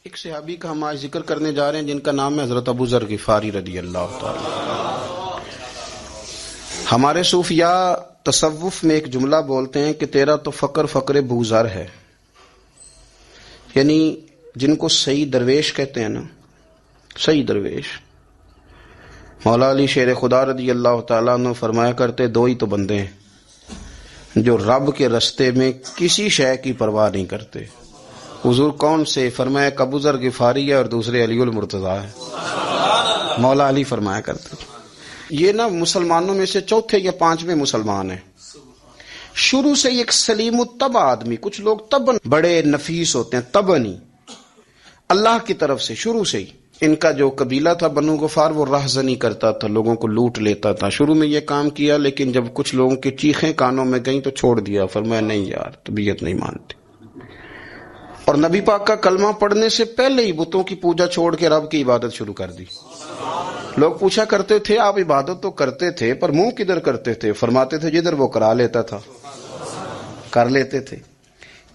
ایک صحابی کا ہم آج ذکر کرنے جا رہے ہیں جن کا نام ہے حضرت ابو ذر غفاری رضی اللہ تعالی۔ ہمارے صوفیاء تصوف میں ایک جملہ بولتے ہیں کہ تیرا تو فقر ابو ذر ہے، یعنی جن کو صحیح درویش کہتے ہیں نا، صحیح درویش۔ مولا علی شیر خدا رضی اللہ تعالیٰ عنہ فرمایا کرتے دو ہی تو بندے ہیں جو رب کے رستے میں کسی شے کی پرواہ نہیں کرتے۔ حضور کون سے؟ فرمایا ابو ذر غفاری ہے اور دوسرے علی المرتضیٰ ہے۔ مولا علی فرمایا کرتے یہ نا مسلمانوں میں سے چوتھے یا پانچویں مسلمان ہیں۔ شروع سے ایک سلیم الطبع آدمی، کچھ لوگ طبعاً بڑے نفیس ہوتے ہیں، طبعاً ہی اللہ کی طرف سے شروع سے ہی۔ ان کا جو قبیلہ تھا بنو غفار وہ راہزنی کرتا تھا، لوگوں کو لوٹ لیتا تھا۔ شروع میں یہ کام کیا، لیکن جب کچھ لوگوں کی چیخیں کانوں میں گئیں تو چھوڑ دیا، فرمایا نہیں یار طبیعت نہیں مانتی۔ اور نبی پاک کا کلمہ پڑھنے سے پہلے ہی بتوں کی پوجا چھوڑ کے رب کی عبادت شروع کر دی۔ لوگ پوچھا کرتے تھے آپ عبادت تو کرتے تھے پر منہ کدھر کرتے تھے؟ فرماتے تھے جدھر وہ کرا لیتا تھا کر لیتے تھے۔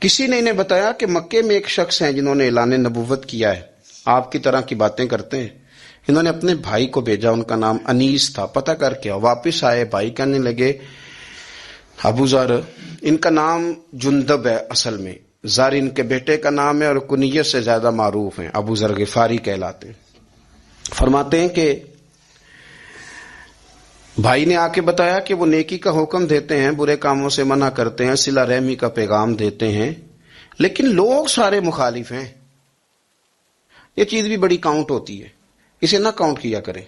کسی نے انہیں بتایا کہ مکے میں ایک شخص ہیں جنہوں نے اعلان نبوت کیا ہے، آپ کی طرح کی باتیں کرتے ہیں۔ انہوں نے اپنے بھائی کو بھیجا، ان کا نام انیس تھا، پتہ کر کے واپس آئے، بھائی کہنے لگے ابو ذر، ان کا نام جندب ہے، اصل میں ذر ان کے بیٹے کا نام ہے اور کنیت سے زیادہ معروف ہیں، ابو ذر غفاری کہلاتے ہیں۔ فرماتے ہیں کہ بھائی نے آ کے بتایا کہ وہ نیکی کا حکم دیتے ہیں، برے کاموں سے منع کرتے ہیں، صلہ رحمی کا پیغام دیتے ہیں، لیکن لوگ سارے مخالف ہیں۔ یہ چیز بھی بڑی کاؤنٹ ہوتی ہے، اسے نہ کاؤنٹ کیا کریں۔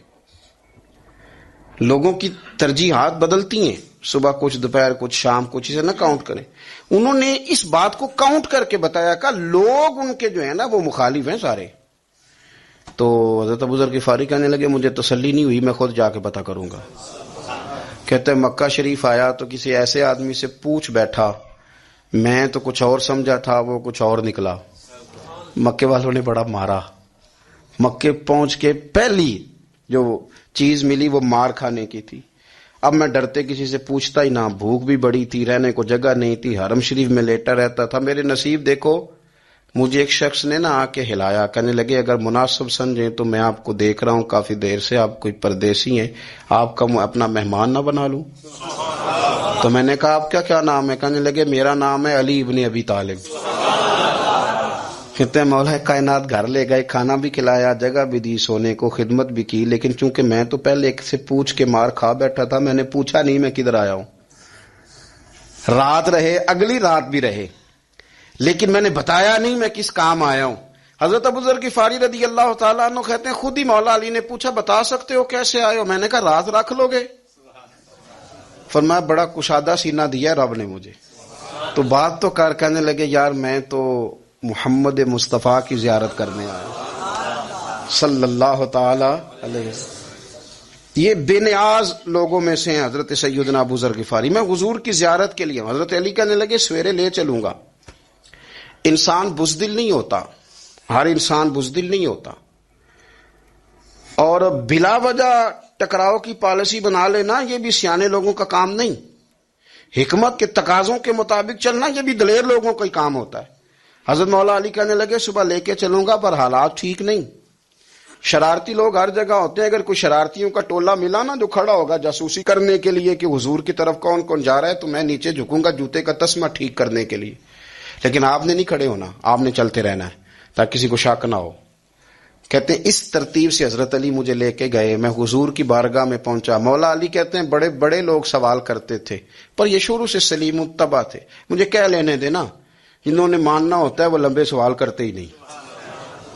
لوگوں کی ترجیحات بدلتی ہیں، صبح کچھ، دوپہر کچھ، شام کچھ، اسے نہ کاؤنٹ کریں۔ انہوں نے اس بات کو کاؤنٹ کر کے بتایا کہ لوگ ان کے جو ہیں نا وہ مخالف ہیں سارے۔ تو حضرت ابو ذر غفاری کہنے لگے مجھے تسلی نہیں ہوئی، میں خود جا کے پتہ کروں گا۔ کہتے ہیں مکہ شریف آیا تو کسی ایسے آدمی سے پوچھ بیٹھا، میں تو کچھ اور سمجھا تھا، وہ کچھ اور نکلا۔ مکے والوں نے بڑا مارا۔ مکے پہنچ کے پہلی جو چیز ملی وہ مار کھانے کی تھی۔ اب میں ڈرتے کسی سے پوچھتا ہی نہ، بھوک بھی بڑی تھی، رہنے کو جگہ نہیں تھی، حرم شریف میں لیٹا رہتا تھا۔ میرے نصیب دیکھو، مجھے ایک شخص نے نا آ کے ہلایا، کہنے لگے اگر مناسب سمجھیں تو میں آپ کو دیکھ رہا ہوں کافی دیر سے، آپ کوئی پردیسی ہیں، آپ کا اپنا مہمان نہ بنا لوں؟ تو میں نے کہا آپ کا کیا نام ہے؟ کہنے لگے میرا نام ہے علی ابن ابی طالب۔ کہتے ہیں مولا کائنات گھر لے گئے، کھانا بھی کھلایا، جگہ بھی دی، سونے کو خدمت بھی کی، لیکن چونکہ میں تو پہلے ایک سے پوچھ کے مار کھا بیٹھا تھا، میں نے پوچھا نہیں میں کدھر آیا ہوں۔ رات رہے، اگلی رات بھی رہے، لیکن میں نے بتایا نہیں میں کس کام آیا ہوں۔ حضرت ابو ذر غفاری رضی اللہ تعالیٰ عنہ کہتے ہیں خود ہی مولا علی نے پوچھا بتا سکتے ہو کیسے آئے ہو؟ میں نے کہا رات رکھ لو گے؟ فرمایا بڑا کشادہ سینہ دیا رب نے مجھے، تو بات تو کر۔ کہنے لگے یار میں تو محمد مصطفیٰ کی زیارت کرنے آیا صلی اللہ تعالی علیہ وسلم۔ یہ بے نیاز لوگوں میں سے ہیں حضرت سیدنا ابو ذر غفاری۔ میں حضور کی زیارت کے لیے، حضرت علی کہنے لگے سویرے لے چلوں گا۔ انسان بزدل نہیں ہوتا، ہر انسان بزدل نہیں ہوتا، اور بلا وجہ ٹکراؤ کی پالیسی بنا لینا یہ بھی سیانے لوگوں کا کام نہیں۔ حکمت کے تقاضوں کے مطابق چلنا یہ بھی دلیر لوگوں کا ہی کام ہوتا ہے۔ حضرت مولا علی کہنے لگے صبح لے کے چلوں گا پر حالات ٹھیک نہیں، شرارتی لوگ ہر جگہ ہوتے ہیں، اگر کوئی شرارتیوں کا ٹولہ ملا نا جو کھڑا ہوگا جاسوسی کرنے کے لیے کہ حضور کی طرف کون کون جا رہا ہے، تو میں نیچے جھکوں گا جوتے کا تسمہ ٹھیک کرنے کے لیے، لیکن آپ نے نہیں کھڑے ہونا، آپ نے چلتے رہنا ہے تاکہ کسی کو شک نہ ہو۔ کہتے ہیں اس ترتیب سے حضرت علی مجھے لے کے گئے، میں حضور کی بارگاہ میں پہنچا۔ مولا علی کہتے ہیں بڑے بڑے لوگ سوال کرتے تھے پر یہ شروع سے سلیم الطبع تھے، مجھے کہہ لینے دینا، جنہوں نے ماننا ہوتا ہے وہ لمبے سوال کرتے ہی نہیں۔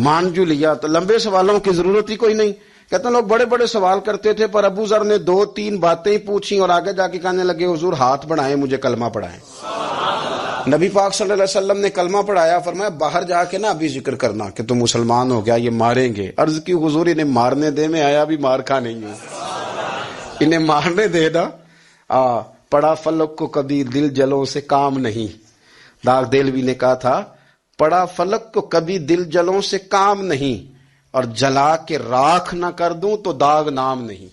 مان جو لیا تو لمبے سوالوں کی ضرورت ہی کوئی نہیں۔ کہتے ہیں لوگ بڑے بڑے سوال کرتے تھے پر ابو ذر نے 2-3 باتیں ہی پوچھی اور آگے جا کے کہنے لگے حضور ہاتھ بڑھائیں مجھے کلمہ پڑھائیں۔ نبی پاک صلی اللہ علیہ وسلم نے کلمہ پڑھایا، فرمایا باہر جا کے نا ابھی ذکر کرنا کہ تم مسلمان ہو گیا، یہ ماریں گے۔ عرض کی حضور انہیں مارنے دے، میں آیا بھی مار کھا نہیں ہوں، انہیں مارنے دے نا۔ پڑا فلک کو کبھی دل جلوں سے کام نہیں، داغ دہلوی نے کہا تھا پڑا فلک کو کبھی دل جلوں سے کام نہیں، اور جلا کے راکھ نہ کر دوں تو داغ نام نہیں۔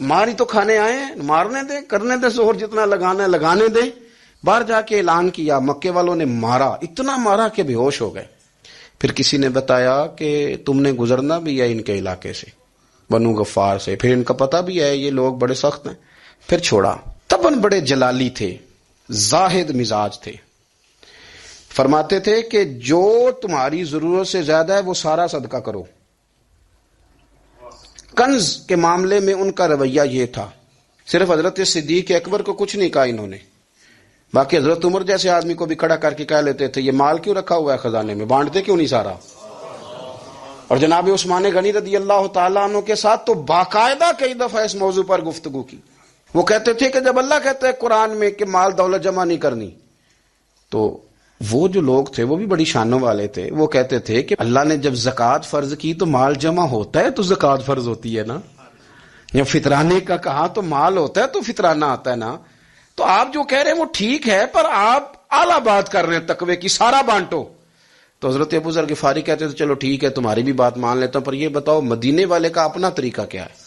ماری تو کھانے آئے ہیں، مارنے دیں، کرنے دیں زہر جتنا لگانا ہے لگانے دیں۔ باہر جا کے اعلان کیا، مکے والوں نے مارا، اتنا مارا کہ بے ہوش ہو گئے۔ پھر کسی نے بتایا کہ تم نے گزرنا بھی ہے ان کے علاقے سے، بنو غفار سے، پھر ان کا پتہ بھی ہے یہ لوگ بڑے سخت ہیں، پھر چھوڑا۔ تب ان بڑے جلالی تھے، زاہد مزاج تھے، فرماتے تھے کہ جو تمہاری ضرورت سے زیادہ ہے وہ سارا صدقہ کرو۔ کنز کے معاملے میں ان کا رویہ یہ تھا، صرف حضرت صدیق اکبر کو کچھ نہیں کہا انہوں نے، باقی حضرت عمر جیسے آدمی کو بھی کھڑا کر کے کہہ لیتے تھے یہ مال کیوں رکھا ہوا ہے خزانے میں، بانٹتے کیوں نہیں سارا؟ اور جناب عثمان غنی رضی اللہ تعالیٰ عنہ کے ساتھ تو باقاعدہ کئی دفعہ اس موضوع پر گفتگو کی۔ وہ کہتے تھے کہ جب اللہ کہتا ہے قرآن میں کہ مال دولت جمع نہیں کرنی، تو وہ جو لوگ تھے وہ بھی بڑی شانوں والے تھے، وہ کہتے تھے کہ اللہ نے جب زکوٰۃ فرض کی تو مال جمع ہوتا ہے تو زکوٰۃ فرض ہوتی ہے نا، یا فطرانے کا کہا تو مال ہوتا ہے تو فطرانہ آتا ہے نا، تو آپ جو کہہ رہے ہیں وہ ٹھیک ہے پر آپ اعلیٰ بات کر رہے ہیں تقوی کی، سارا بانٹو۔ تو حضرت ابو ذر غفاری کہتے تھے چلو ٹھیک ہے تمہاری بھی بات مان لیتا ہوں، پر یہ بتاؤ مدینے والے کا اپنا طریقہ کیا ہے؟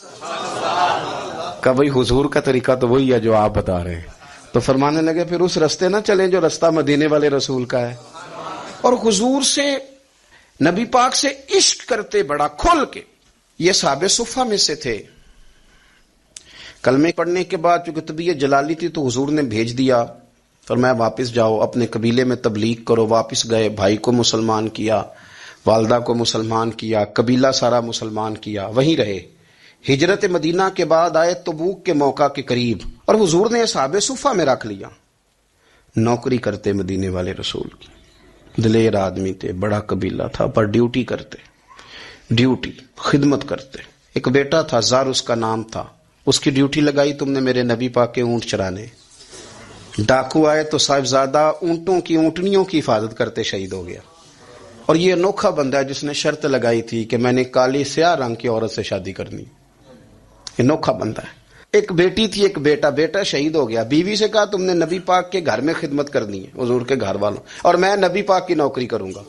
کہ بھائی حضور کا طریقہ تو وہی ہے جو آپ بتا رہے ہیں۔ تو فرمانے لگے پھر اس رستے نہ چلیں جو رستہ مدینے والے رسول کا ہے، اور حضور سے، نبی پاک سے عشق کرتے بڑا کھل کے۔ یہ صحابہ صفہ میں سے تھے۔ کلمے پڑھنے کے بعد چونکہ طبیعت جلالی تھی تو حضور نے بھیج دیا، فرمایا واپس جاؤ اپنے قبیلے میں تبلیغ کرو۔ واپس گئے، بھائی کو مسلمان کیا، والدہ کو مسلمان کیا، قبیلہ سارا مسلمان کیا، وہیں رہے۔ ہجرت مدینہ کے بعد آئے تبوک کے موقع کے قریب، اور حضور نے صحابہ صفہ میں رکھ لیا۔ نوکری کرتے مدینے والے رسول کی، دلیر آدمی تھے، بڑا قبیلہ تھا، پر ڈیوٹی کرتے، ڈیوٹی خدمت کرتے۔ ایک بیٹا تھا زار اس کا نام تھا، اس کی ڈیوٹی لگائی تم نے میرے نبی پاک کے اونٹ چرانے۔ ڈاکو آئے تو صاحبزادہ اونٹوں کی، اونٹنیوں کی حفاظت کرتے شہید ہو گیا۔ اور یہ انوکھا بندہ ہے جس نے شرط لگائی تھی کہ میں نے کالی سیاہ رنگ کی عورت سے شادی کرنی، انوکھا بندہ ہے۔ ایک بیٹی تھی، ایک بیٹا، بیٹا شہید ہو گیا، بیوی سے کہا تم نے نبی پاک کے گھر میں خدمت کرنی ہے، حضور کے گھر والوں، اور میں نبی پاک کی نوکری کروں گا۔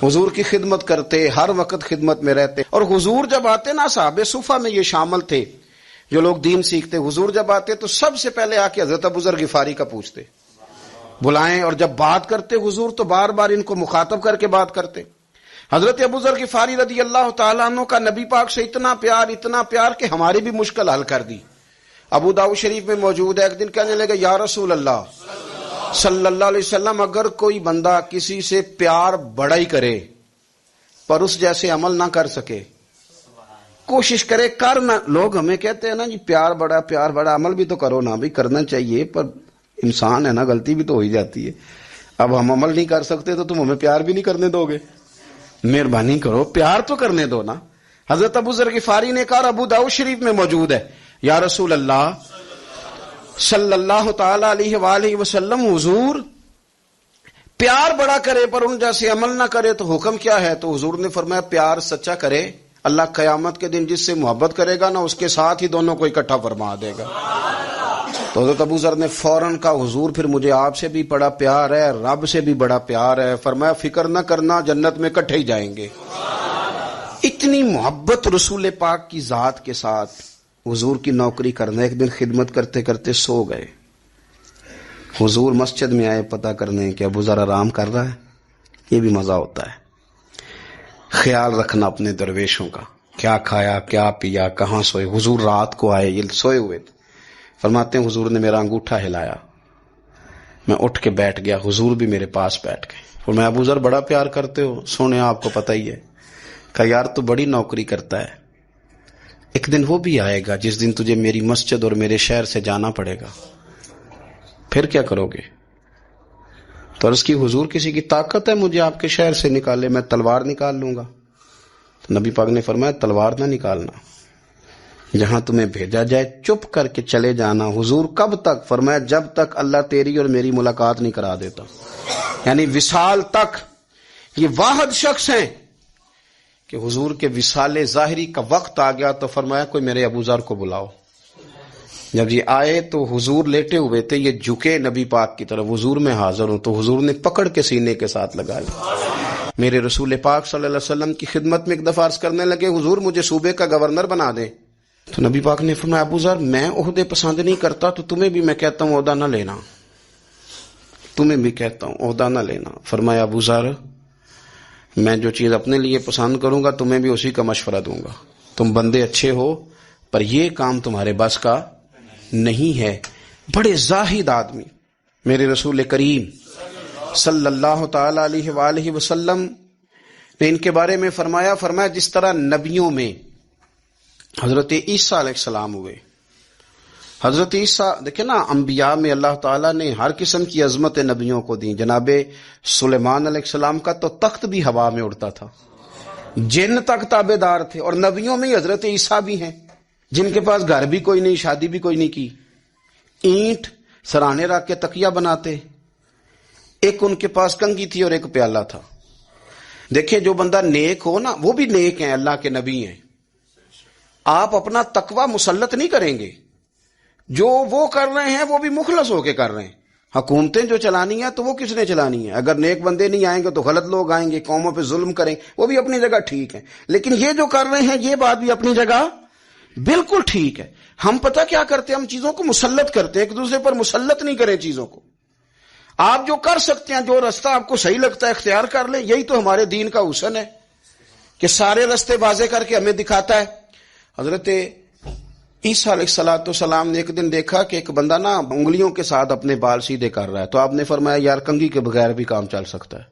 حضور کی خدمت کرتے، ہر وقت خدمت میں رہتے۔ اور حضور جب آتے نا، صحابہ صفہ میں یہ شامل تھے جو لوگ دین سیکھتے، حضور جب آتے تو سب سے پہلے آ کے حضرت ابو ذر غفاری کا پوچھتے، بلائیں، اور جب بات کرتے حضور تو بار بار ان کو مخاطب کر کے بات کرتے۔ حضرت ابو ذر غفاری رضی اللہ تعالیٰ عنہ کا نبی پاک سے اتنا پیار کہ ہماری بھی مشکل حل کر دی۔ ابو داؤد شریف میں موجود ہے، ایک دن کہنے لگے یا رسول اللہ صلی اللہ علیہ وسلم، اگر کوئی بندہ کسی سے پیار بڑا ہی کرے پر اس جیسے عمل نہ کر سکے، کوشش کرے کرنا، لوگ ہمیں کہتے ہیں نا جی پیار بڑا، عمل بھی تو کرو نا، بھی کرنا چاہیے، پر انسان ہے نا، غلطی بھی تو ہو ہی جاتی ہے۔ اب ہم عمل نہیں کر سکتے تو تم ہمیں پیار بھی نہیں کرنے دو گے، مہربانی کرو پیار تو کرنے دو نا۔ حضرت ابو ذر غفاری نے کہا، ابو داؤد شریف میں موجود ہے، یا رسول اللہ صلی اللہ تعالی علیہ وآلہ وسلم، حضور پیار بڑا کرے پر ان جیسے عمل نہ کرے تو حکم کیا ہے؟ تو حضور نے فرمایا پیار سچا کرے، اللہ قیامت کے دن جس سے محبت کرے گا نا اس کے ساتھ ہی دونوں کو اکٹھا فرما دے گا۔ تو حضرت ابو ذر نے فوراً کہا، حضور پھر مجھے آپ سے بھی بڑا پیار ہے، رب سے بھی بڑا پیار ہے۔ فرمایا فکر نہ کرنا، جنت میں اکٹھے ہی جائیں گے۔ اتنی محبت رسول پاک کی ذات کے ساتھ حضور کی نوکری کرنا۔ ایک دن خدمت کرتے کرتے سو گئے، حضور مسجد میں آئے پتہ کرنے کہ ابو ذر آرام کر رہا ہے۔ یہ بھی مزہ ہوتا ہے، خیال رکھنا اپنے درویشوں کا، کیا کھایا کیا پیا، کہاں سوئے۔ حضور رات کو آئے، یہ سوئے ہوئے تھے، فرماتے ہیں حضور نے میرا انگوٹھا ہلایا، میں اٹھ کے بیٹھ گیا، حضور بھی میرے پاس بیٹھ گئے۔ فرمایا ابو ذر بڑا پیار کرتے ہو؟ سونے آپ کو پتہ ہی ہے۔ کہا یار تو بڑی نوکری کرتا ہے، ایک دن وہ بھی آئے گا جس دن تجھے میری مسجد اور میرے شہر سے جانا پڑے گا، پھر کیا کرو گے؟ تو عرض کی حضور کسی کی طاقت ہے مجھے آپ کے شہر سے نکالے؟ میں تلوار نکال لوں گا۔ تو نبی پاک نے فرمایا تلوار نہ نکالنا، جہاں تمہیں بھیجا جائے چپ کر کے چلے جانا۔ حضور کب تک؟ فرمایا جب تک اللہ تیری اور میری ملاقات نہیں کرا دیتا، یعنی وصال تک۔ یہ واحد شخص ہیں کہ حضور کے وصال ظاہری کا وقت آ گیا تو فرمایا کوئی میرے ابو ذر کو بلاؤ۔ جب یہ آئے تو حضور لیٹے ہوئے تھے، یہ جھکے نبی پاک کی طرف، حضور میں حاضر ہوں، تو حضور نے پکڑ کے سینے کے ساتھ لگا لیا۔ میرے رسول پاک صلی اللہ علیہ وسلم کی خدمت میں ایک دفعہ عرض کرنے لگے حضور مجھے صوبے کا گورنر بنا دیں۔ تو نبی پاک نے فرمایا ابو ذر میں عہدے پسند نہیں کرتا، تو تمہیں بھی میں کہتا ہوں عہدہ نہ لینا، تمہیں بھی کہتا ہوں عہدہ نہ لینا۔ فرمایا ابو ذر میں جو چیز اپنے لیے پسند کروں گا تمہیں بھی اسی کا مشورہ دوں گا. تم بندے اچھے ہو پر یہ کام تمہارے بس کا نہیں ہے. بڑے زاہد آدمی میرے رسول کریم صلی اللہ تعالی علیہ وآلہ وسلم نے ان کے بارے میں فرمایا جس طرح نبیوں میں حضرت عیسیٰ علیہ السلام ہوئے. حضرت عیسیٰ دیکھیں نا، انبیاء میں اللہ تعالیٰ نے ہر قسم کی عظمت نبیوں کو دی. جناب سلیمان علیہ السلام کا تو تخت بھی ہوا میں اڑتا تھا، جن تک تابع دار تھے. اور نبیوں میں حضرت عیسیٰ بھی ہیں جن کے پاس گھر بھی کوئی نہیں، شادی بھی کوئی نہیں کی، اینٹ سرانے رکھ کے تکیہ بناتے. ایک ان کے پاس کنگھی تھی اور ایک پیالہ تھا. دیکھیں جو بندہ نیک ہو نا، وہ بھی نیک ہیں، اللہ کے نبی ہیں. آپ اپنا تقوی مسلط نہیں کریں گے. جو وہ کر رہے ہیں وہ بھی مخلص ہو کے کر رہے ہیں. حکومتیں جو چلانی ہیں تو وہ کس نے چلانی ہے؟ اگر نیک بندے نہیں آئیں گے تو غلط لوگ آئیں گے، قوموں پہ ظلم کریں، وہ بھی اپنی جگہ ٹھیک ہے. لیکن یہ جو کر رہے ہیں یہ بات بھی اپنی جگہ بالکل ٹھیک ہے. ہم پتہ کیا کرتے ہیں، ہم چیزوں کو مسلط کرتے ہیں، ایک دوسرے پر مسلط نہیں کریں چیزوں کو. آپ جو کر سکتے ہیں، جو رستہ آپ کو صحیح لگتا ہے اختیار کر لیں. یہی تو ہمارے دین کا حسن ہے کہ سارے رستے واضح کر کے ہمیں دکھاتا ہے. حضرت عیسیٰ علیہ السلام نے ایک دن دیکھا کہ ایک بندہ نا انگلیوں کے ساتھ اپنے بال سیدھے کر رہا ہے. تو آپ نے فرمایا یار کنگھی کے بغیر بھی کام چل سکتا ہے.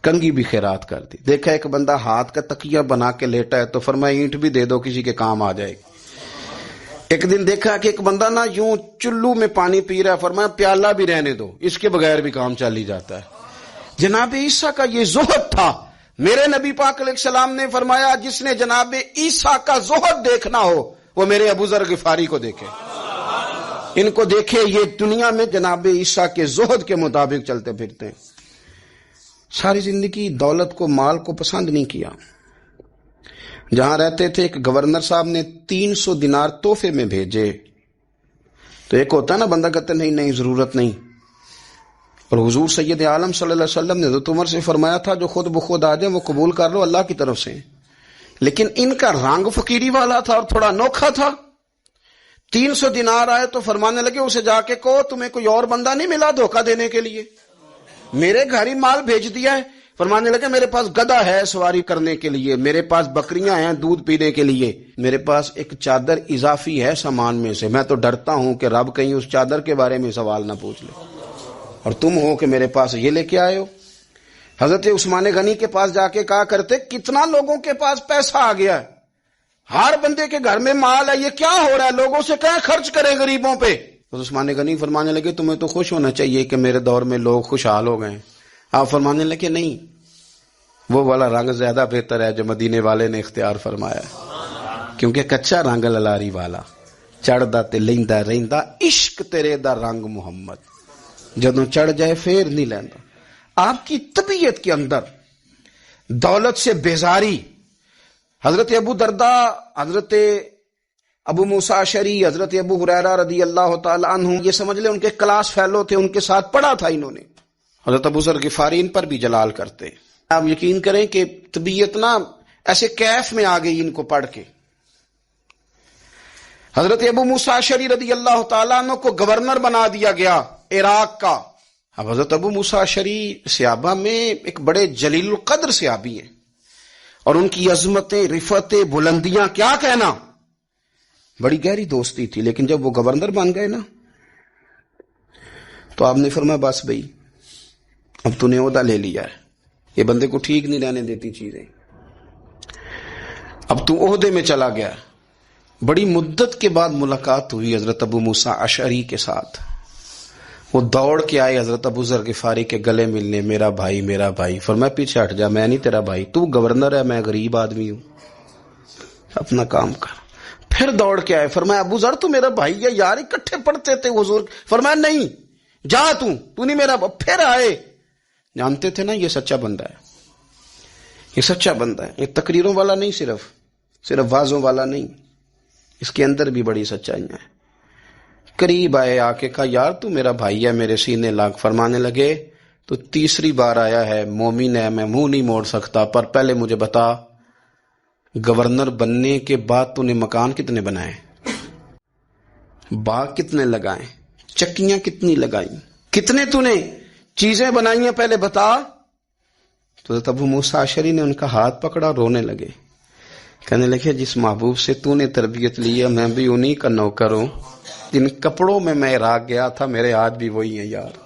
کنگھی بھی خیرات کر دی. دیکھا ایک بندہ ہاتھ کا تکیہ بنا کے لیٹا ہے تو فرمایا اینٹ بھی دے دو، کسی کے کام آ جائے گی. ایک دن دیکھا کہ ایک بندہ نا یوں چلو میں پانی پی رہا ہے، فرمایا پیالہ بھی رہنے دو، اس کے بغیر بھی کام چل ہی جاتا ہے. جناب عیسیٰ کا یہ زہد تھا. میرے نبی پاک علیہ السلام نے فرمایا جس نے جناب عیسیٰ کا زہد دیکھنا ہو وہ میرے ابو ذر غفاری کو دیکھے، ان کو دیکھے. یہ دنیا میں جناب عیسیٰ کے زہد کے مطابق چلتے پھرتے ہیں. ساری زندگی دولت کو، مال کو پسند نہیں کیا. جہاں رہتے تھے ایک گورنر صاحب نے 300 دینار تحفے میں بھیجے. تو ایک ہوتا ہے نا بندہ کہتا نہیں ضرورت نہیں. اور حضور سید عالم صلی اللہ علیہ وسلم نے حضرت عمر سے فرمایا تھا جو خود بخود آ جائے وہ قبول کر لو اللہ کی طرف سے. لیکن ان کا رنگ فقیری والا تھا اور تھوڑا انوکھا تھا. 300 دینار آئے تو فرمانے لگے اسے جا کے کہو تمہیں کوئی اور بندہ نہیں ملا دھوکہ دینے کے لیے، میرے گھر ہی مال بھیج دیا ہے. فرمانے لگے میرے پاس گدھا ہے سواری کرنے کے لیے، میرے پاس بکریاں ہیں دودھ پینے کے لیے، میرے پاس ایک چادر اضافی ہے سامان میں سے. میں تو ڈرتا ہوں کہ رب کہیں اس چادر کے بارے میں سوال نہ پوچھ لے، اور تم ہو کہ میرے پاس یہ لے کے آئے ہو. حضرت عثمان غنی کے پاس جا کے کہا کرتے کتنا لوگوں کے پاس پیسہ آ گیا ہے، ہر بندے کے گھر میں مال ہے، یہ کیا ہو رہا ہے، لوگوں سے کہیں خرچ کریں غریبوں پہ. تو عثمان غنی فرمانے لگے تمہیں تو خوش ہونا چاہیے کہ میرے دور میں لوگ خوشحال ہو گئے. آپ فرمانے لگے نہیں، وہ والا رنگ زیادہ بہتر ہے جو مدینے والے نے اختیار فرمایا ہے، کیونکہ کچا رنگ للاری والا چڑھدا تے لیندا رہندا عشق تیرے دا رنگ محمد، جدوں چڑھ جائے پھر نہیں لیندا. آپ کی طبیعت کے اندر دولت سے بیزاری. حضرت ابو درداء، حضرت ابو موسیٰ اشعری، حضرت ابو ہریرہ رضی اللہ تعالی عنہ، یہ سمجھ لیں ان کے کلاس فیلو تھے، ان کے ساتھ پڑھا تھا انہوں نے. حضرت ابو ذر غفاری ان پر بھی جلال کرتے. آپ یقین کریں کہ طبیعت نا ایسے کیف میں آ گئی ان کو پڑھ کے. حضرت ابو موسیٰ اشعری رضی اللہ تعالیٰ عنہ کو گورنر بنا دیا گیا عراق کا. اب حضرت ابو موسیٰ اشعری صحابہ میں ایک بڑے جلیل القدر صحابی ہیں، اور ان کی عظمتیں، رفتیں، بلندیاں کیا کہنا، بڑی گہری دوستی تھی. لیکن جب وہ گورنر بن گئے نا تو آپ نے فرمایا بس بھائی اب تو نے عہدہ لے لیا ہے، یہ بندے کو ٹھیک نہیں رہنے دیتی چیزیں، اب تو عہدے میں چلا گیا. بڑی مدت کے بعد ملاقات ہوئی حضرت ابو موسیٰ اشعری کے ساتھ. وہ دوڑ کے آئے حضرت ابو ذر غفاری کے گلے ملنے، میرا بھائی میرا بھائی. فرمایا پیچھے ہٹ جا، میں نہیں تیرا بھائی، تو گورنر ہے، میں غریب آدمی ہوں، اپنا کام کر. پھر دوڑ کے آئے، فرمایا ابو ذر تو میرا بھائی ہے یار، اکٹھے پڑھتے تھے حضور. فرمایا نہیں جا تو نہیں میرا. پھر آئے. جانتے تھے نا یہ سچا بندہ ہے، یہ سچا بندہ ہے، یہ تقریروں والا نہیں، صرف وعظوں والا نہیں، اس کے اندر بھی بڑی سچائیاں ہیں. قریب آئے، آ کے کہا یار تو میرا بھائی ہے، میرے سینے لاگ. فرمانے لگے تو تیسری بار آیا ہے، مومن ہے، میں منہ نہیں موڑ سکتا، پر پہلے مجھے بتا گورنر بننے کے بعد تو نے مکان کتنے بنائے، باغ کتنے لگائے، چکیاں کتنی لگائیں، کتنے تو نے چیزیں بنائی ہیں، پہلے بتا. تو حضرت ابو موسیٰ اشعری نے ان کا ہاتھ پکڑا، رونے لگے، کہنے لگے جس محبوب سے تو نے تربیت لی ہے میں بھی انہی کا نوکر ہوں، جن کپڑوں میں میں عراق گیا تھا میرے ہاتھ بھی وہی ہیں یار،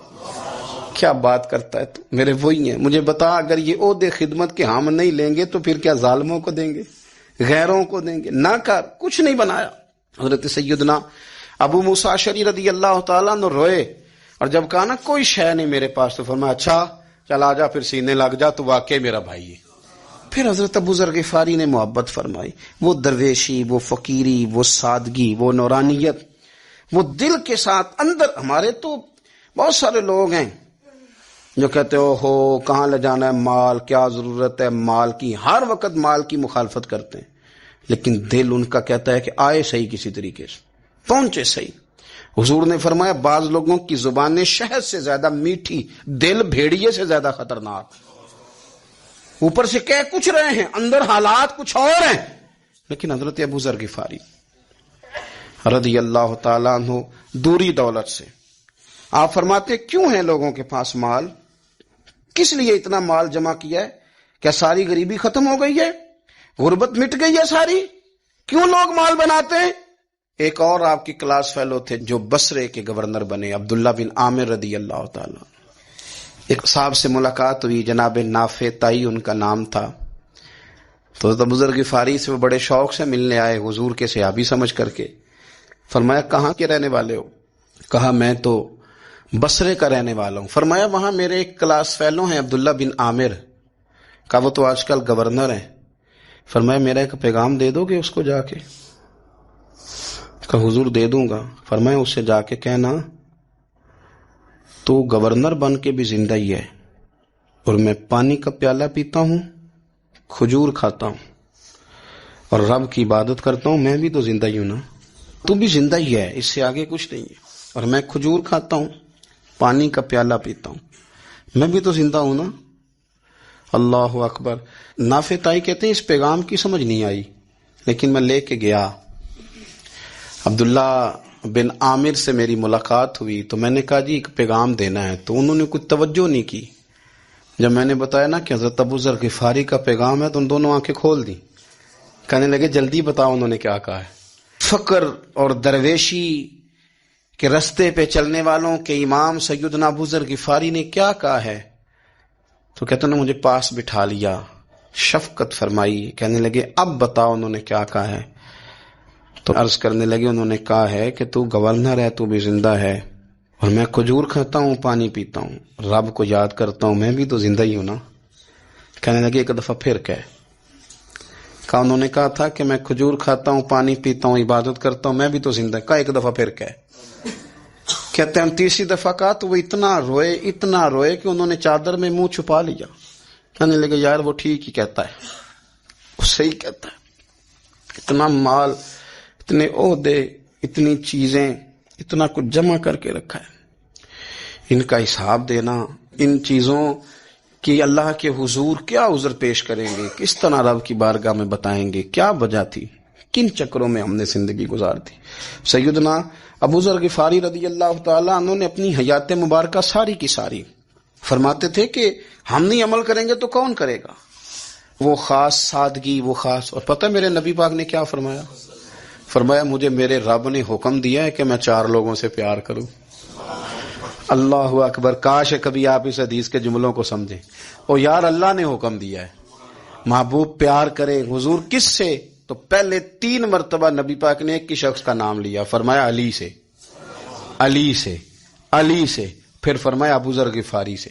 کیا بات کرتا ہے تو، میرے وہی ہیں، مجھے بتا اگر یہ عہدے خدمت کے ہم نہیں لیں گے تو پھر کیا ظالموں کو دیں گے، غیروں کو دیں گے، نہ کر، کچھ نہیں بنایا۔ حضرت سیدنا ابو موسیٰ اشعری رضی اللہ تعالیٰ عنہ روئے، اور جب کہا نا کوئی شے نہیں میرے پاس، تو فرمایا اچھا چل آ جا پھر سینے لگ جا، تو واقعی میرا بھائی ہے۔ پھر حضرت ابو ذر غفاری نے محبت فرمائی، وہ درویشی، وہ فقیری، وہ سادگی، وہ نورانیت، وہ دل کے ساتھ اندر۔ ہمارے تو بہت سارے لوگ ہیں جو کہتے ہو کہاں لے جانا ہے مال، کیا ضرورت ہے مال کی، ہر وقت مال کی مخالفت کرتے ہیں، لیکن دل ان کا کہتا ہے کہ آئے صحیح، کسی طریقے سے پہنچے صحیح۔ حضور نے فرمایا بعض لوگوں کی زبانیں شہد سے زیادہ میٹھی، دل بھیڑیے سے زیادہ خطرناک، اوپر سے کہہ کچھ رہے ہیں اندر حالات کچھ اور ہیں۔ لیکن حضرت ابو ذر غفاری رضی اللہ تعالیٰ عنہ دوری دولت سے، آپ فرماتے کیوں ہے لوگوں کے پاس مال، کس لیے اتنا مال جمع کیا ہے، کیا ساری غریبی ختم ہو گئی ہے، غربت مٹ گئی ہے ساری، کیوں لوگ مال بناتے ہیں؟ ایک اور آپ کی کلاس فیلو تھے جو بصرے کے گورنر بنے، عبداللہ بن عامر رضی اللہ تعالیٰ، ایک صاحب سے ملاقات ہوئی، جناب نافع تائی ان کا نام تھا، تو ابو ذر غفاری سے وہ بڑے شوق سے ملنے آئے حضور کے صحابی سمجھ کر کے۔ فرمایا کہاں کے رہنے والے ہو؟ کہا میں تو بصرے کا رہنے والا ہوں۔ فرمایا وہاں میرے ایک کلاس فیلو ہیں عبداللہ بن عامر، کہا وہ تو آج کل گورنر ہیں۔ فرمایا میرا ایک پیغام دے دو گے اس کو جا کے؟ کہا حضور دے دوں گا۔ فرمایا اس سے جا کے کہنا تو گورنر بن کے بھی زندہ ہی ہے، اور میں پانی کا پیالہ پیتا ہوں، کھجور کھاتا ہوں اور رب کی عبادت کرتا ہوں، میں بھی تو زندہ ہی ہوں نا، تو بھی زندہ ہی ہے، اس سے آگے کچھ نہیں ہے، اور میں کھجور کھاتا ہوں، پانی کا پیالہ پیتا ہوں، میں بھی تو زندہ ہوں نا۔ اللہ اکبر۔ نافع تائی کہتے ہیں اس پیغام کی سمجھ نہیں آئی، لیکن میں لے کے گیا، عبداللہ بن عامر سے میری ملاقات ہوئی، تو میں نے کہا جی ایک پیغام دینا ہے، تو انہوں نے کچھ توجہ نہیں کی۔ جب میں نے بتایا نا کہ حضرت ابو ذر غفاری کا پیغام ہے، تو ان دونوں آنکھیں کھول دی، کہنے لگے جلدی بتاؤ انہوں نے کیا کہا ہے۔ فقر اور درویشی کے رستے پہ چلنے والوں کے امام سیدنا ابو ذر غفاری نے کیا کہا ہے؟ تو کہتے ہیں مجھے پاس بٹھا لیا، شفقت فرمائی، کہنے لگے اب بتاؤ انہوں نے کیا کہا ہے؟ تو عرض کرنے لگے انہوں نے کہا ہے کہ تو گورنر ہے، تو بھی زندہ ہے، اور میں کھجور کھاتا ہوں، پانی پیتا ہوں، رب کو یاد کرتا ہوں، میں بھی تو زندہ ہی ہوں نا۔ کہنے لگے ایک دفعہ پھر کہا انہوں نے کہا تھا کہ میں کھجور کھاتا ہوں، پانی پیتا ہوں، عبادت کرتا ہوں، میں بھی تو زندہ، کہا ایک دفعہ پھر کہتے ہیں تیسری دفعہ کہا تو وہ اتنا روئے کہ انہوں نے چادر میں منہ چھپا لیا۔ کہنے لگے یار وہ ٹھیک ہی کہتا ہے، وہ صحیح کہتا ہے، اتنا مال، اتنے عہدے، اتنی چیزیں، اتنا کچھ جمع کر کے رکھا ہے، ان کا حساب دینا، ان چیزوں کی اللہ کے حضور کیا عذر پیش کریں گے، کس طرح رب کی بارگاہ میں بتائیں گے، کیا وجہ تھی، کن چکروں میں ہم نے زندگی گزار دی۔ سیدنا ابو ذر غفاری رضی اللہ تعالیٰ عنہ نے اپنی حیات مبارکہ ساری کی ساری فرماتے تھے کہ ہم نہیں عمل کریں گے تو کون کرے گا، وہ خاص سادگی، وہ خاص۔ اور پتہ میرے نبی پاک نے کیا فرمایا؟ فرمایا مجھے میرے رب نے حکم دیا ہے کہ میں 4 لوگوں سے پیار کروں۔ اللہ اکبر، کاش کبھی آپ اس حدیث کے جملوں کو سمجھیں۔ او یار اللہ نے حکم دیا ہے محبوب پیار کرے، حضور کس سے؟ تو پہلے 3 مرتبہ نبی پاک نے ایک ہی شخص کا نام لیا، فرمایا علی سے، علی سے، علی سے، پھر فرمایا ابو ذر غفاری سے،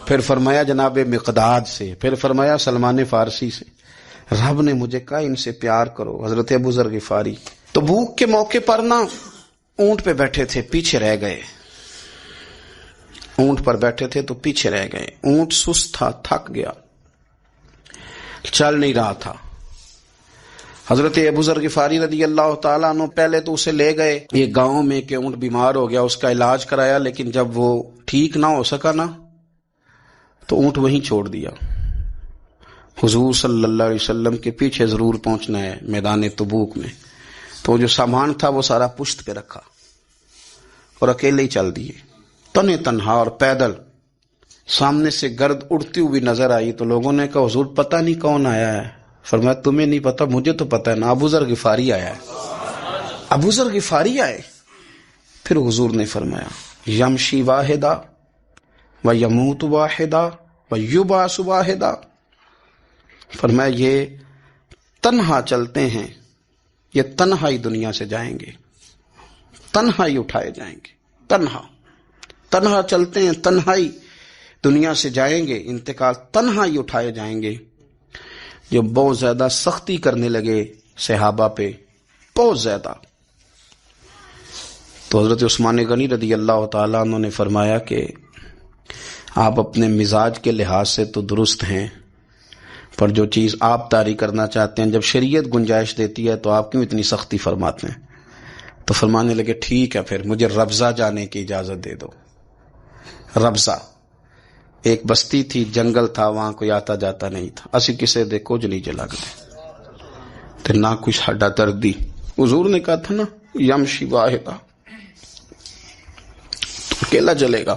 پھر فرمایا جناب مقداد سے، پھر فرمایا سلمان فارسی سے۔ رب نے مجھے کہا ان سے پیار کرو۔ حضرت ابو ذر غفاری تبوک کے موقع پر نا اونٹ پہ بیٹھے تھے، پیچھے رہ گئے، اونٹ پر بیٹھے تھے تو پیچھے رہ گئے، اونٹ سست تھا، تھک گیا، چل نہیں رہا تھا۔ حضرت ابو ذر غفاری رضی اللہ تعالیٰ عنہ پہلے تو اسے لے گئے ایک گاؤں میں کہ اونٹ بیمار ہو گیا، اس کا علاج کرایا، لیکن جب وہ ٹھیک نہ ہو سکا نا تو اونٹ وہیں چھوڑ دیا۔ حضور صلی اللہ علیہ وسلم کے پیچھے ضرور پہنچنا ہے میدان تبوک میں، تو جو سامان تھا وہ سارا پشت پہ رکھا اور اکیلے ہی چل دیے، تنہا اور پیدل۔ سامنے سے گرد اڑتی ہوئی نظر آئی تو لوگوں نے کہا حضور پتہ نہیں کون آیا ہے. فرمایا تمہیں نہیں پتا مجھے تو پتا ہے نا, ابو ذر غفاری آیا ہے. ابو ذر غفاری آئے. پھر حضور نے فرمایا یمشی واحدہ و یموت واحدہ و یبعث واحدہ. فرمایا یہ تنہا چلتے ہیں, یہ تنہا ہی دنیا سے جائیں گے, تنہا ہی اٹھائے جائیں گے, تنہا چلتے ہیں, تنہا ہی دنیا سے جائیں گے, انتقال تنہا ہی اٹھائے جائیں گے. جو بہت زیادہ سختی کرنے لگے صحابہ پہ, بہت زیادہ. تو حضرت عثمان غنی رضی اللہ تعالیٰ عنہ نے فرمایا کہ آپ اپنے مزاج کے لحاظ سے تو درست ہیں, پر جو چیز آپ طاری کرنا چاہتے ہیں جب شریعت گنجائش دیتی ہے تو آپ کیوں اتنی سختی فرماتے ہیں؟ تو فرمانے لگے ٹھیک ہے پھر مجھے ربضہ جانے کی اجازت دے دو. ربضہ ایک بستی تھی, جنگل تھا, وہاں کوئی آتا جاتا نہیں تھا. اسی کسے دے کچھ نہیں جلا گئے تو نہ کچھ ہڈا دردی. حضور نے کہا تھا نا یمشی واحدہ, تو اکیلا چلے گا,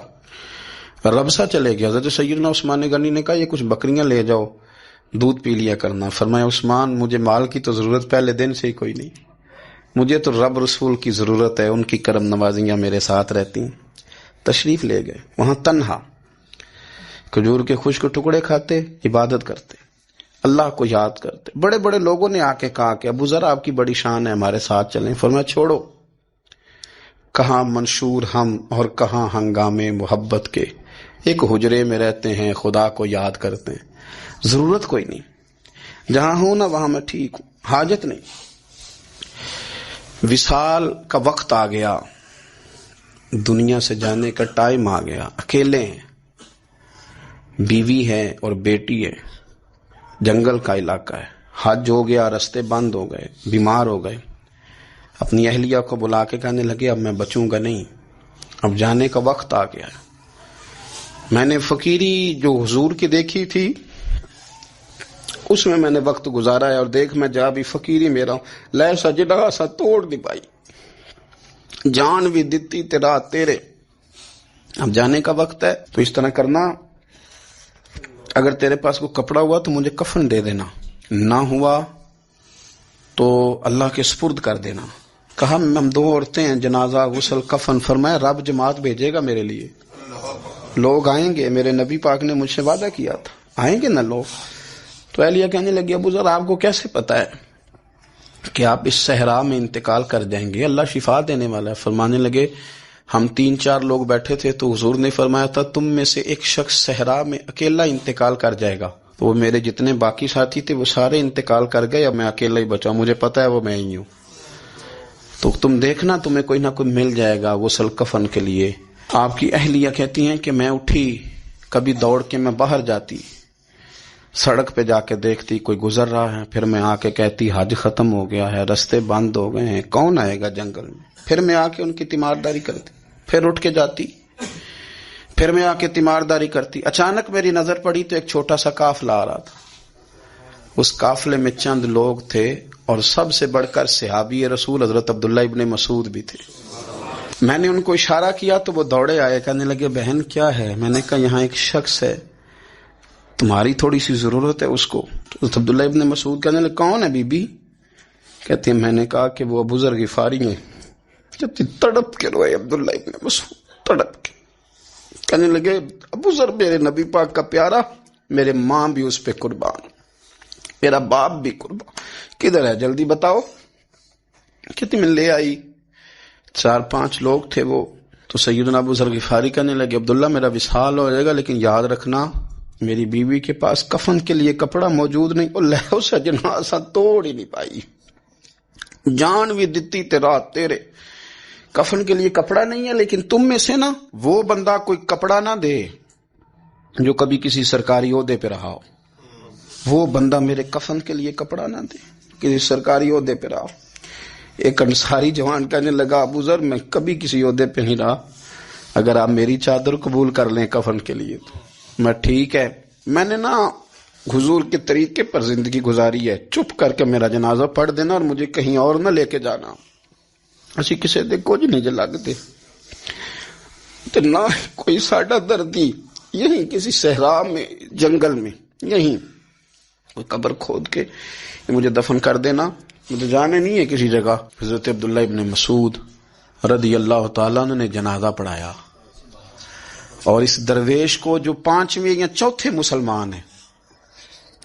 ربضہ چلے گیا. حضرت سیدنا عثمان غنی نے کہا یہ کچھ بکریاں لے جاؤ, دودھ پی لیا کرنا. فرمایا عثمان مجھے مال کی تو ضرورت پہلے دن سے ہی کوئی نہیں, مجھے تو رب رسول کی ضرورت ہے, ان کی کرم نوازیاں میرے ساتھ رہتی ہیں. تشریف لے گئے, وہاں تنہا کھجور کے خشک ٹکڑے کھاتے, عبادت کرتے, اللہ کو یاد کرتے. بڑے بڑے لوگوں نے آ کے کہا کہ ابو ذر آپ کی بڑی شان ہے, ہمارے ساتھ چلیں. فرمایا چھوڑو, کہاں منشور ہم اور کہاں ہنگامے محبت کے, ایک حجرے میں رہتے ہیں, خدا کو یاد کرتے ہیں, ضرورت کوئی نہیں, جہاں ہوں نا وہاں میں ٹھیک ہوں, حاجت نہیں. وصال کا وقت آ گیا, دنیا سے جانے کا ٹائم آ گیا. اکیلے ہیں, بیوی ہے اور بیٹی ہے, جنگل کا علاقہ ہے, حج ہو گیا, رستے بند ہو گئے, بیمار ہو گئے. اپنی اہلیہ کو بلا کے کہنے لگے اب میں بچوں گا نہیں, اب جانے کا وقت آ گیا ہے. میں نے فقیری جو حضور کی دیکھی تھی اس میں نے وقت گزارا ہے, اور دیکھ میں جا بھی فقیری میرا ہوں, لے سجدہ سا توڑ دی پائی, جان بھی دیتی تیرا تیرے, اب جانے کا وقت ہے. تو اس طرح کرنا, اگر تیرے پاس کوئی کپڑا ہوا تو مجھے کفن دے دینا, نہ ہوا تو اللہ کے سپرد کر دینا. کہا ہم 2 عورتیں ہیں, جنازہ غسل کفن. فرمایا رب جماعت بھیجے گا میرے لیے, لوگ آئیں گے, میرے نبی پاک نے مجھ سے وعدہ کیا تھا, آئیں گے نا لوگ. تو اہلیہ کہنے لگی ابو ذر آپ کو کیسے پتا ہے کہ آپ اس صحرا میں انتقال کر جائیں گے, اللہ شفا دینے والا ہے. فرمانے لگے ہم 3-4 لوگ بیٹھے تھے تو حضور نے فرمایا تھا تم میں سے ایک شخص صحرا میں اکیلا انتقال کر جائے گا. تو وہ میرے جتنے باقی ساتھی تھے وہ سارے انتقال کر گئے, اب میں اکیلا ہی بچا, مجھے پتا ہے وہ میں ہی ہوں. تو تم دیکھنا تمہیں کوئی نہ کوئی مل جائے گا غسل کفن کے لیے. آپ کی اہلیہ کہتی ہیں کہ میں اٹھی, کبھی دوڑ کے میں باہر جاتی, سڑک پہ جا کے دیکھتی کوئی گزر رہا ہے, پھر میں آ کے کہتی حج ختم ہو گیا ہے, رستے بند ہو گئے ہیں, کون آئے گا جنگل میں. پھر میں آ کے ان کی تیمارداری کرتی, پھر اٹھ کے جاتی, پھر میں آ کے تیمارداری کرتی. اچانک میری نظر پڑی تو ایک چھوٹا سا قافلہ آ رہا تھا. اس قافلے میں چند لوگ تھے, اور سب سے بڑھ کر صحابی رسول حضرت عبداللہ ابن مسعود بھی تھے. میں نے ان کو اشارہ کیا تو وہ دوڑے آئے, کہنے لگے بہن کیا ہے. میں نے کہا یہاں ایک شخص ہے, تمہاری تھوڑی سی ضرورت ہے اس کو. تو عبداللہ ابن مسعود کہنے لگے کون ہے بی بی؟ کہتے ہیں میں نے کہا کہ وہ ابو ذر غفاری ہیں. جب تڑپ کے روئے عبداللہ ابن مسعود, تڑپ کے کہنے لگے ابو ذر میرے نبی پاک کا پیارا, میرے ماں بھی اس پہ قربان, میرا باپ بھی قربان, کدھر ہے جلدی بتاؤ. کہتی میں لے آئی. 4-5 لوگ تھے وہ. تو سیدنا ابو ذر غفاری کہنے لگے عبداللہ میرا وصال ہو جائے گا, لیکن یاد رکھنا میری بیوی کے پاس کفن کے لیے کپڑا موجود نہیں. اور لہو سجنا سا توڑ ہی نہیں پائی, جان بھی دیتی تیرا تیرے, کفن کے لیے کپڑا نہیں ہے. لیکن تم میں سے نا وہ بندہ کوئی کپڑا نہ دے جو کبھی کسی سرکاری عہدے پہ رہا ہو, وہ بندہ میرے کفن کے لیے کپڑا نہ دے, کسی سرکاری عہدے پہ رہا ہو. ایک انصاری جوان کہنے لگا ابو ذر میں کبھی کسی عہدے پہ نہیں رہا, اگر آپ میری چادر قبول کر لیں کفن کے لیے تو میں ٹھیک ہے. میں نے نا حضور کے طریقے پر زندگی گزاری ہے, چپ کر کے میرا جنازہ پڑھ دینا اور مجھے کہیں اور نہ لے کے جانا, اسی کسی دے کچھ نہیں جلگتے. تو نہ کوئی ساڈا دردی یہیں کسی صحرا میں، جنگل میں، یہیں کوئی قبر کھود کے مجھے دفن کر دینا، مجھے جانے نہیں ہے کسی جگہ۔ حضرت عبداللہ ابن مسعود رضی اللہ تعالیٰ عنہ نے جنازہ پڑھایا، اور اس درویش کو جو 5ویں یا 4تھے مسلمان ہیں،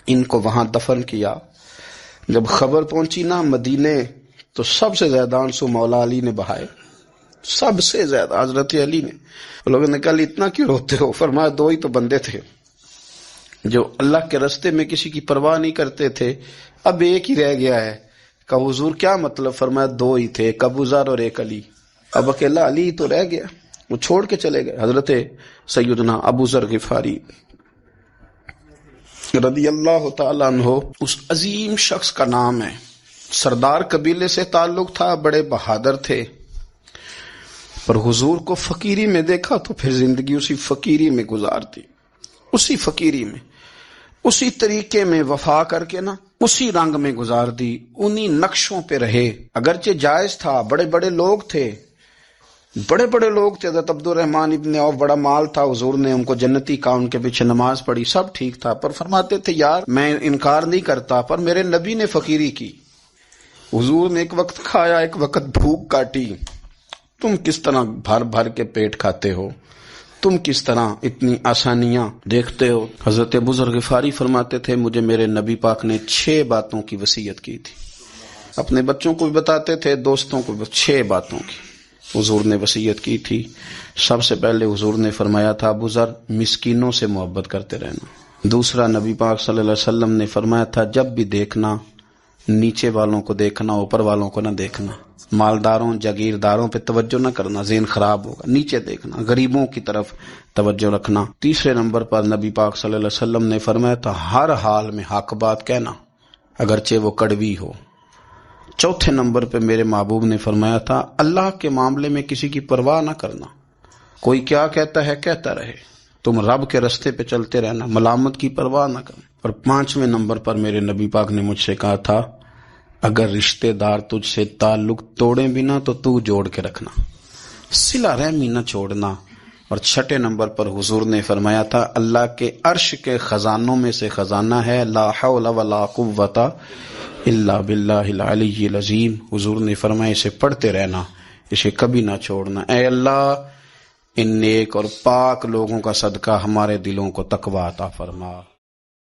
ان کو وہاں دفن کیا۔ جب خبر پہنچی نا مدینے، تو سب سے زیادہ آنسو مولا علی نے بہائے، سب سے زیادہ حضرت علی نے۔ لوگوں نے کہا اتنا کیوں روتے ہو؟ فرمایا 2 ہی تو بندے تھے جو اللہ کے راستے میں کسی کی پرواہ نہیں کرتے تھے، اب ایک ہی رہ گیا ہے۔ کہا حضور کیا مطلب؟ فرمایا 2 ہی تھے، ایک ابو ذر اور ایک علی، اب اکیلا علی ہی تو رہ گیا، وہ چھوڑ کے چلے گئے۔ حضرت سیدنا ابو ذر غفاری رضی اللہ تعالیٰ عنہ اس عظیم شخص کا نام ہے، سردار قبیلے سے تعلق تھا، بڑے بہادر تھے، پر حضور کو فقیری میں دیکھا تو پھر زندگی اسی فقیری میں گزار دی، اسی فقیری میں، اسی طریقے میں وفا کر کے نا اسی رنگ میں گزار دی، انہی نقشوں پہ رہے۔ اگرچہ جائز تھا، بڑے بڑے لوگ تھے، بڑے بڑے لوگ تھے، حضرت عبد الرحمن ابن عوف، بڑا مال تھا، حضور نے ان کو جنتی کہا، ان کے پیچھے نماز پڑھی، سب ٹھیک تھا، پر فرماتے تھے یار میں انکار نہیں کرتا، پر میرے نبی نے فقیری کی، حضور نے ایک وقت کھایا، ایک وقت بھوک کاٹی، تم کس طرح بھر بھر کے پیٹ کھاتے ہو، تم کس طرح اتنی آسانیاں دیکھتے ہو۔ حضرت ابو ذر غفاری فرماتے تھے مجھے میرے نبی پاک نے 6 باتوں کی وصیت کی تھی، اپنے بچوں کو بھی بتاتے تھے، دوستوں کو بھی، 6 باتوں کی حضور نے وصیت کی تھی۔ سب سے پہلے حضور نے فرمایا تھا ابو ذر مسکینوں سے محبت کرتے رہنا۔ دوسرا نبی پاک صلی اللہ علیہ وسلم نے فرمایا تھا جب بھی دیکھنا نیچے والوں کو دیکھنا، اوپر والوں کو نہ دیکھنا، مالداروں جاگیرداروں پہ توجہ نہ کرنا، ذہن خراب ہوگا، نیچے دیکھنا، غریبوں کی طرف توجہ رکھنا۔ تیسرے نمبر پر نبی پاک صلی اللہ علیہ وسلم نے فرمایا تھا ہر حال میں حق بات کہنا اگرچہ وہ کڑوی ہو۔ چوتھے نمبر پہ میرے محبوب نے فرمایا تھا اللہ کے معاملے میں کسی کی پرواہ نہ کرنا، کوئی کیا کہتا ہے کہتا رہے، تم رب کے رستے پہ چلتے رہنا، ملامت کی پرواہ نہ کرنا۔ اور 5ویں نمبر پر میرے نبی پاک نے مجھ سے کہا تھا اگر رشتہ دار تجھ سے تعلق توڑیں بھی نہ تو جوڑ کے رکھنا، صلہ رحمی نہ چھوڑنا۔ اور 6 نمبر پر حضور نے فرمایا تھا اللہ کے عرش کے خزانوں میں سے خزانہ ہے لا حول ولا قوت الا باللہ العلی العظیم۔ حضور نے فرمایا اسے پڑھتے رہنا، اسے کبھی نہ چھوڑنا۔ اے اللہ ان نیک اور پاک لوگوں کا صدقہ ہمارے دلوں کو تقویٰ عطا فرما۔